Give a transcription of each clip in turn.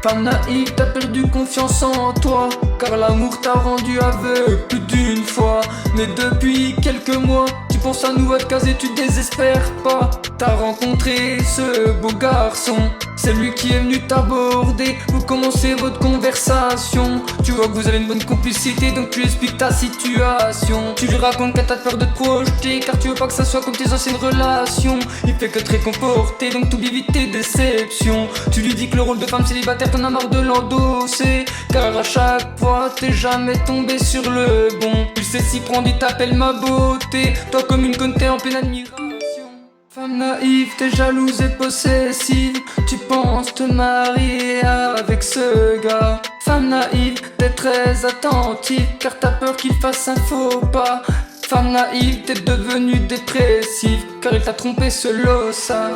Femme naïve, t'as perdu confiance en toi, car l'amour t'a rendu aveugle plus d'une fois. Mais depuis quelques mois, tu penses à nouveau te caser, tu désespères pas. T'as rencontré ce beau garçon, c'est lui qui est venu t'aborder. Vous commencez votre conversation, tu vois que vous avez une bonne complicité, donc tu expliques ta situation. Tu lui racontes que t'as peur de te projeter, car tu veux pas que ça soit comme tes anciennes relations. Il fait que te réconforter, donc t'oublies vite tes déceptions. Tu lui dis que le rôle de femme célibataire t'en as marre de l'endosser, car à chaque fois t'es jamais tombé sur le bon. Il sait s'y prendre, il t'appelle ma beauté, toi comme une conne t'es en pleine admiration. Femme naïve, t'es jalouse et possessive, tu penses te marier avec ce gars. Femme naïve, t'es très attentive, car t'as peur qu'il fasse un faux pas. Femme naïve, t'es devenue dépressive, car il t'a trompé ce losa.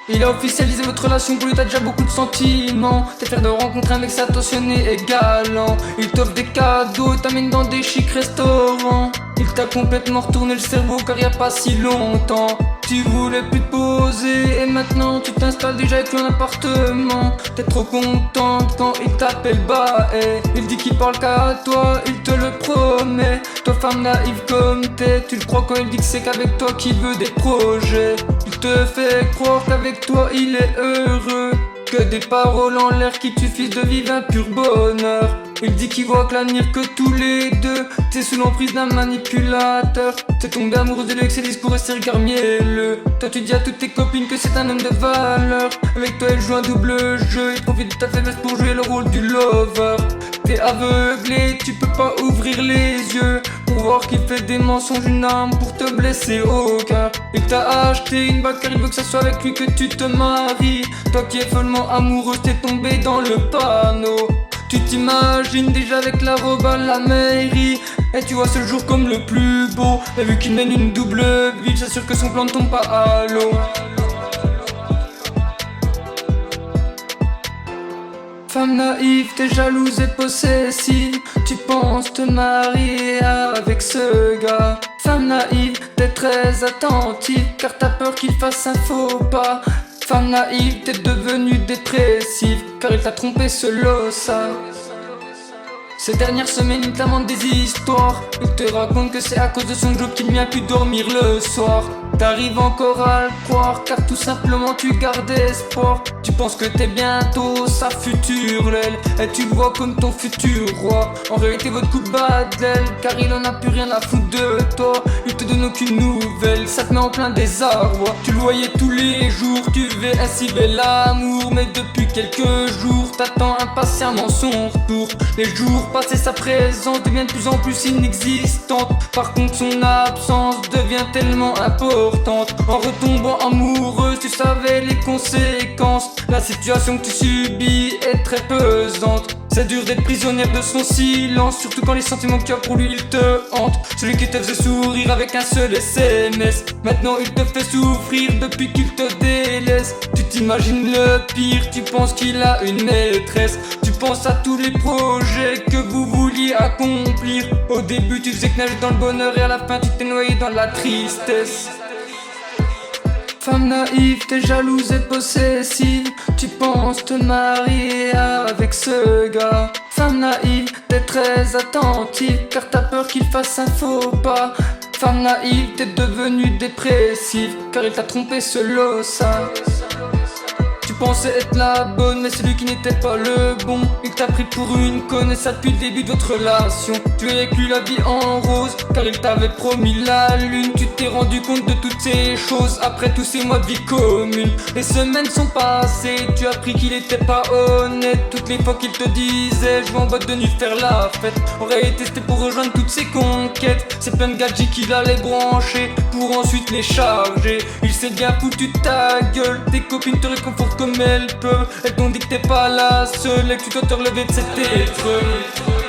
Il a officialisé votre relation, pour lui t'as déjà beaucoup de sentiments. T'es fier de rencontrer un mec attentionné et galant. Il t'offre des cadeaux, t'amène dans des chics restaurants. Il t'a complètement retourné le cerveau, car y a pas si longtemps tu voulais plus te poser, et maintenant tu t'installes déjà avec un appartement. T'es trop contente quand il t'appelle Bae. Il dit qu'il parle qu'à toi, il te le promet. Toi femme naïve comme t'es, tu le crois quand il dit que c'est qu'avec toi qu'il veut des projets. Il te fait croire qu'avec toi il est heureux, que des paroles en l'air qui te suffisent de vivre un pur bonheur. Il dit qu'il voit que l'avenir que tous les deux. T'es sous l'emprise d'un manipulateur, t'es tombé amoureuse de lui avec ses discours et ses regards mielleux. Toi tu dis à toutes tes copines que c'est un homme de valeur. Avec toi il joue un double jeu, il profite de ta faiblesse pour jouer le rôle du lover. T'es aveuglé, tu peux pas ouvrir les yeux pour voir qu'il fait des mensonges, une arme pour te blesser au cœur. Il t'a acheté une bague car il veut que ça soit avec lui que tu te maries. Toi qui es follement amoureuse, t'es tombé dans le panneau. Tu t'imagines déjà avec la robe à la mairie, et tu vois ce jour comme le plus beau. Et vu qu'il mène une double vie, j'assure que son plan ne tombe pas à l'eau. Femme naïve, t'es jalouse et possessive, tu penses te marier avec ce gars. Femme naïve, t'es très attentive, car t'as peur qu'il fasse un faux pas. Femme naïve, t'es devenue dépressive, car il t'a trompé ce losa. Ces dernières semaines, il t'invente des histoires. Il te raconte que c'est à cause de son job qu'il vient plus dormir le soir. T'arrives encore à le croire, car tout simplement tu gardes espoir. Tu penses que t'es bientôt sa future l'aile, et tu le vois comme ton futur roi. En réalité votre couple bat de l'aile, car il en a plus rien à foutre de toi. Il te donne aucune nouvelle, ça te met en plein désarroi. Tu le voyais tous les jours, tu veux ainsi bel amour. Mais depuis quelques jours, t'attends impatiemment son retour. Les jours passés, sa présence devient de plus en plus inexistante. Par contre son absence devient tellement importante. En retombant amoureuse, tu savais les conséquences. La situation que tu subis est très pesante. C'est dur d'être prisonnière de son silence, surtout quand les sentiments que tu as pour lui ils te hantent. Celui qui te faisait sourire avec un seul SMS, maintenant il te fait souffrir depuis qu'il te délaisse. Tu t'imagines le pire, tu penses qu'il a une maîtresse. Tu penses à tous les projets que vous vouliez accomplir. Au début tu faisais que nager dans le bonheur, et à la fin tu t'es noyé dans la tristesse. Femme naïve, t'es jalouse et possessive, tu penses te marier avec ce gars. Femme naïve, t'es très attentive, car t'as peur qu'il fasse un faux pas. Femme naïve, t'es devenue dépressive, car il t'a trompé ce losa. Tu pensais être la bonne, mais c'est lui qui n'était pas le bon. Il t'a pris pour une conne, et ça depuis le début de votre relation. Tu es avec lui la vie en rose, car il t'avait promis la lune. Tu t'es rendu compte de toutes ces choses après tous ces mois de vie commune. Les semaines sont passées, tu as appris qu'il était pas honnête. Toutes les fois qu'il te disait je vais en boîte de nuit faire la fête, en réalité c'était pour rejoindre toutes ses conquêtes. C'est plein de gadgets qu'il allait brancher pour ensuite les charger. Il s'est bien foutu de ta gueule, tes copines te réconfortent comme elles peuvent. Elles t'ont dit que t'es pas la seule et que tu dois te relever de cette épreuve.